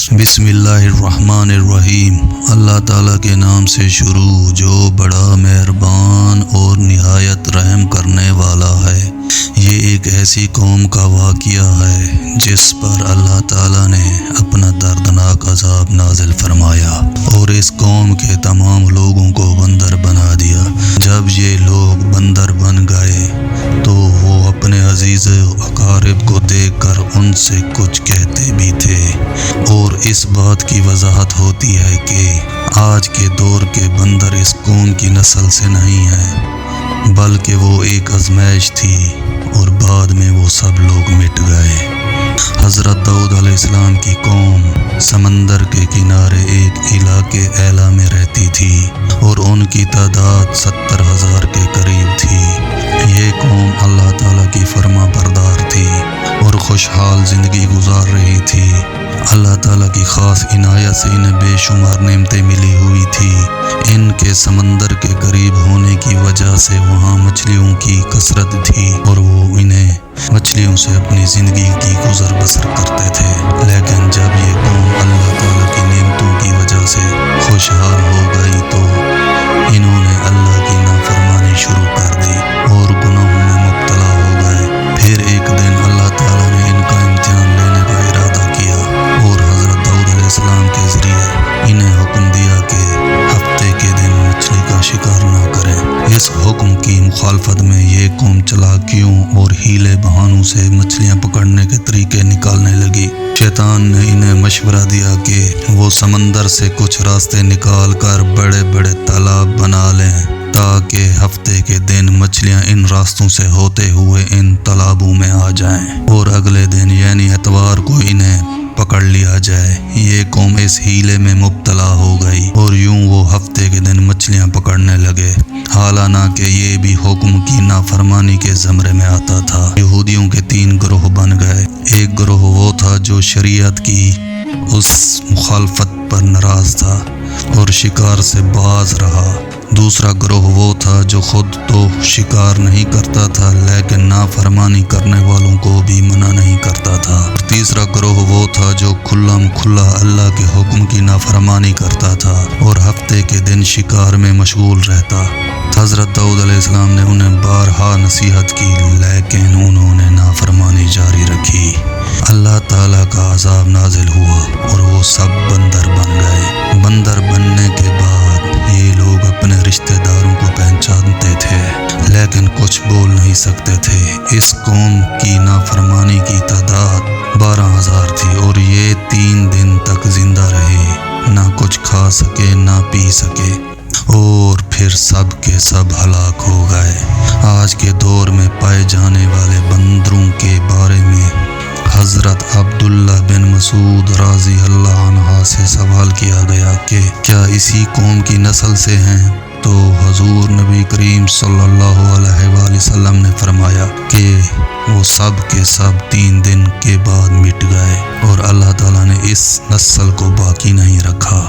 بسم اللہ الرحمن الرحیم۔ اللہ تعالیٰ کے نام سے شروع جو بڑا مہربان اور نہایت رحم کرنے والا ہے۔ یہ ایک ایسی قوم کا واقعہ ہے جس پر اللہ تعالیٰ نے اپنا دردناک عذاب نازل فرمایا اور اس قوم کے تمام لوگوں کو بندر بنا دیا۔ جب یہ لوگ بندر بن گئے تو وہ اپنے عزیز و اقارب کو دیکھ کر ان سے کچھ کہتے بھی تھے، اور اس بات کی وضاحت ہوتی ہے کہ آج کے دور کے بندر اس قوم کی نسل سے نہیں ہیں، بلکہ وہ ایک آزمائش تھی اور بعد میں وہ سب لوگ مٹ گئے۔ حضرت داؤد علیہ السلام کی قوم سمندر کے کنارے ایک علاقے ایلا میں رہتی تھی اور ان کی تعداد 70,000 کے قریب تھی۔ یہ قوم اللہ تعالیٰ کی فرما بردار تھی اور خوشحال زندگی گزار رہی تھی۔ اللہ تعالیٰ کی خاص عنایت سے انہیں بے شمار نعمتیں ملی ہوئی تھی۔ ان کے سمندر کے قریب ہونے کی وجہ سے وہاں مچھلیوں کی کثرت تھی اور وہ انہیں مچھلیوں سے اپنی زندگی کی گزر بسر کرتے تھے۔ لیکن جب یہ قوم اللہ تعالیٰ کی نعمتوں کی وجہ سے خوشحال ہو گئی تو انہوں نے اللہ کی نافرمانی شروع کر دی اور گناہوں میں مبتلا ہو گئے۔ پھر ایک دن اللہ تعالیٰ نے ان کا امتحان لینے کا ارادہ کیا اور حضرت داؤد علیہ السلام کے ذریعے انہیں حکم دیا کہ ہفتے کے دن مچھلی کا شکار نہ کریں۔ اس حکم کی مخالفت میں یہ قوم چالاکیوں اور ہیلے بہانوں سے مچھلیاں پکڑنے کے طریقے نکالنے لگی۔ شیطان نے انہیں مشورہ دیا کہ وہ سمندر سے کچھ راستے نکال کر بڑے بڑے تالاب بنا لیں تاکہ ہفتے کے دن مچھلیاں ان راستوں سے ہوتے ہوئے ان تالابوں میں آ جائیں اور اگلے دن یعنی اتوار کو انہیں پکڑ لیا جائے۔ یہ قوم اس ہیلے میں مبتلا ہو گئی اور یوں وہ ہفتے کے دن مچھلیاں پکڑنے لگے، حالانکہ یہ بھی حکم کی نافرمانی کے زمرے میں آتا تھا۔ یہودیوں کے 3 گروہ بن گئے۔ ایک گروہ وہ تھا جو شریعت کی اس مخالفت پر ناراض تھا اور شکار سے باز رہا۔ دوسرا گروہ وہ تھا جو خود تو شکار نہیں کرتا تھا لیکن نافرمانی کرنے والوں کو بھی منع نہیں کرتا تھا۔ اور تیسرا گروہ وہ تھا جو کھلا کھلا اللہ کے حکم کی نافرمانی کرتا تھا اور ہفتے کے دن شکار میں مشغول رہتا۔ حضرت داؤد علیہ السلام نے انہیں بارہا نصیحت کی لیکن انہوں نے نافرمانی جاری رکھی۔ اللہ تعالیٰ کا عذاب نازل ہوا اور وہ سب بندر بن گئے۔ بندر بننے کے بعد یہ لوگ اپنے رشتہ داروں کو پہچانتے تھے لیکن کچھ بول نہیں سکتے تھے۔ اس قوم کی نافرمانی کی تعداد 12,000 تھی اور یہ 3 دن تک زندہ رہے، نہ کچھ کھا سکے نہ پی سکے اور پھر سب کے سب ہلاک ہو گئے۔ آج کے دور میں پائے جانے والے بندروں کے بارے میں حضرت عبداللہ بن مسعود رضی اللہ عنہ سے سوال کیا گیا کہ کیا اسی قوم کی نسل سے ہیں؟ تو حضور نبی کریم صلی اللہ علیہ وآلہ وسلم نے فرمایا کہ وہ سب کے سب 3 دن کے بعد مٹ گئے اور اللہ تعالیٰ نے اس نسل کو باقی نہیں رکھا۔